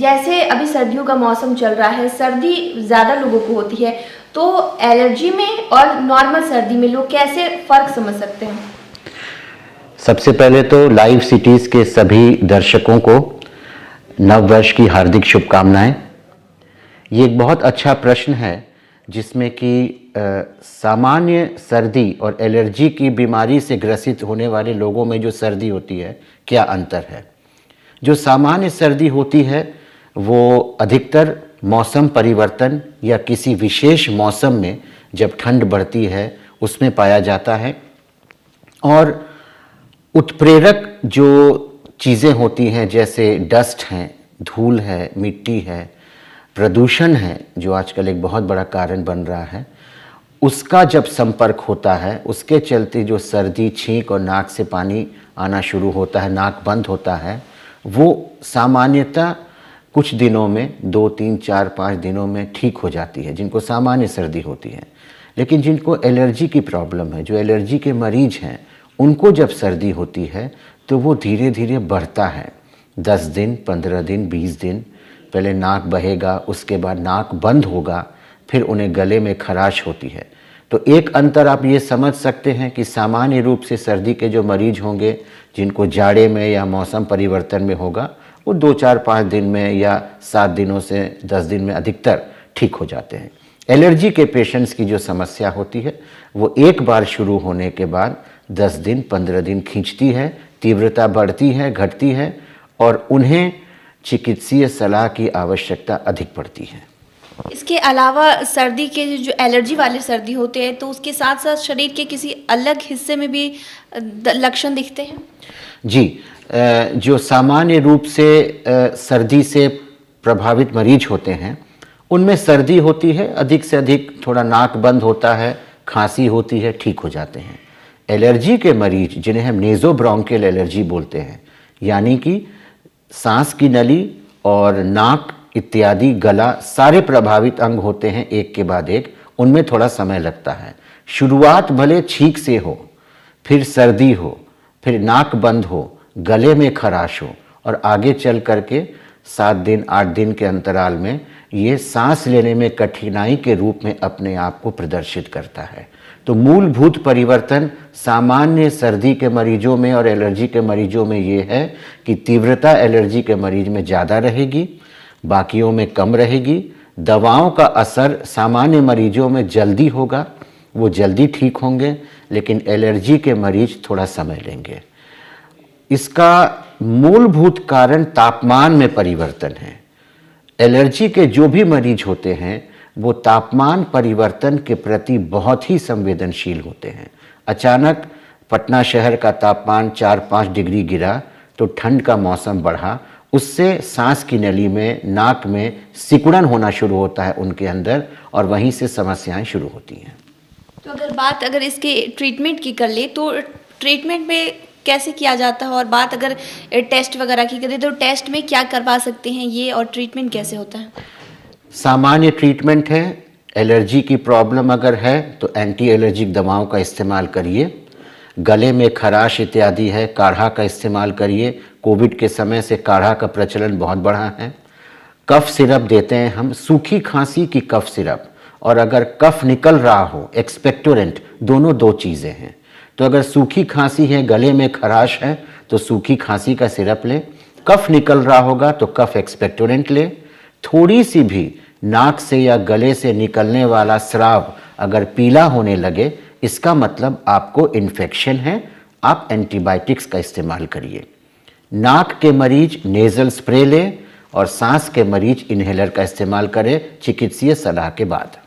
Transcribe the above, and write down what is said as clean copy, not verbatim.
जैसे अभी सर्दियों का मौसम चल रहा है, सर्दी ज़्यादा लोगों को होती है, तो एलर्जी में और नॉर्मल सर्दी में लोग कैसे फ़र्क समझ सकते हैं? सबसे पहले तो लाइव सिटीज़ के सभी दर्शकों को नव वर्ष की हार्दिक शुभकामनाएं। ये एक बहुत अच्छा प्रश्न है जिसमें कि सामान्य सर्दी और एलर्जी की बीमारी से ग्रसित होने वाले लोगों में जो सर्दी होती है, क्या अंतर है। जो सामान्य सर्दी होती है वो अधिकतर मौसम परिवर्तन या किसी विशेष मौसम में जब ठंड बढ़ती है उसमें पाया जाता है, और उत्प्रेरक जो चीज़ें होती हैं जैसे डस्ट हैं, धूल है, मिट्टी है, प्रदूषण है जो आजकल एक बहुत बड़ा कारण बन रहा है, उसका जब संपर्क होता है उसके चलते जो सर्दी, छींक और नाक से पानी आना शुरू होता है, नाक बंद होता है, वो सामान्यतः कुछ दिनों में 2, 3, 4, 5 दिनों में ठीक हो जाती है जिनको सामान्य सर्दी होती है। लेकिन जिनको एलर्जी की प्रॉब्लम है, जो एलर्जी के मरीज हैं, उनको जब सर्दी होती है तो वो धीरे धीरे बढ़ता है। 10 दिन, 15 दिन, 20 दिन, पहले नाक बहेगा, उसके बाद नाक बंद होगा, फिर उन्हें गले में खराश होती है। तो एक अंतर आप ये समझ सकते हैं कि सामान्य रूप से सर्दी के जो मरीज होंगे जिनको जाड़े में या मौसम परिवर्तन में होगा, वो 2, 4, 5 दिन में या 7 दिनों से 10 दिन में अधिकतर ठीक हो जाते हैं। एलर्जी के पेशेंट्स की जो समस्या होती है वो एक बार शुरू होने के बाद 10 दिन, 15 दिन खींचती है, तीव्रता बढ़ती है, घटती है, और उन्हें चिकित्सीय सलाह की आवश्यकता अधिक पड़ती है। इसके अलावा सर्दी के जो एलर्जी वाले सर्दी होते हैं, तो उसके साथ साथ शरीर के किसी अलग हिस्से में भी लक्षण दिखते हैं? जी, जो सामान्य रूप से सर्दी से प्रभावित मरीज होते हैं उनमें सर्दी होती है, अधिक से अधिक थोड़ा नाक बंद होता है, खांसी होती है, ठीक हो जाते हैं। एलर्जी के मरीज जिन्हें हम नेज़ोब्रोंकियल एलर्जी बोलते हैं, यानी कि सांस की नली और नाक इत्यादि, गला, सारे प्रभावित अंग होते हैं एक के बाद एक, उनमें थोड़ा समय लगता है। शुरुआत भले छींक से हो, फिर सर्दी हो, फिर नाक बंद हो, गले में खराश हो, और आगे चल करके 7 दिन, 8 दिन के अंतराल में ये सांस लेने में कठिनाई के रूप में अपने आप को प्रदर्शित करता है। तो मूलभूत परिवर्तन सामान्य सर्दी के मरीजों में और एलर्जी के मरीजों में ये है कि तीव्रता एलर्जी के मरीज में ज़्यादा रहेगी, बाकियों में कम रहेगी। दवाओं का असर सामान्य मरीजों में जल्दी होगा, वो जल्दी ठीक होंगे, लेकिन एलर्जी के मरीज थोड़ा समय लेंगे। इसका मूलभूत कारण तापमान में परिवर्तन है। एलर्जी के जो भी मरीज होते हैं वो तापमान परिवर्तन के प्रति बहुत ही संवेदनशील होते हैं। अचानक पटना शहर का तापमान 4-5 डिग्री गिरा तो ठंड का मौसम बढ़ा, उससे सांस की नली में, नाक में सिकुड़न होना शुरू होता है उनके अंदर, और वहीं से समस्याएं शुरू होती हैं। तो अगर इसके ट्रीटमेंट की कर ले, तो ट्रीटमेंट में कैसे किया जाता है, और बात अगर टेस्ट वगैरह की करें तो टेस्ट में क्या करवा सकते हैं ये, और ट्रीटमेंट कैसे होता है? सामान्य ट्रीटमेंट है। एलर्जी की प्रॉब्लम अगर है तो एंटी एलर्जिक दवाओं का इस्तेमाल करिए। गले में खराश इत्यादि है, काढ़ा का इस्तेमाल करिए। कोविड के समय से काढ़ा का प्रचलन बहुत बढ़ा है। कफ सिरप देते हैं हम, सूखी खांसी की कफ सिरप, और अगर कफ निकल रहा हो, एक्सपेक्टोरेंट, दोनों 2 चीज़ें हैं। तो अगर सूखी खांसी है, गले में खराश है, तो सूखी खांसी का सिरप लें। कफ निकल रहा होगा तो कफ एक्सपेक्टोरेंट लें। थोड़ी सी भी नाक से या गले से निकलने वाला स्राव अगर पीला होने लगे, इसका मतलब आपको इन्फेक्शन है, आप एंटीबायोटिक्स का इस्तेमाल करिए। नाक के मरीज नेज़ल स्प्रे लें, और सांस के मरीज इन्हेलर का इस्तेमाल करें चिकित्सीय सलाह के बाद।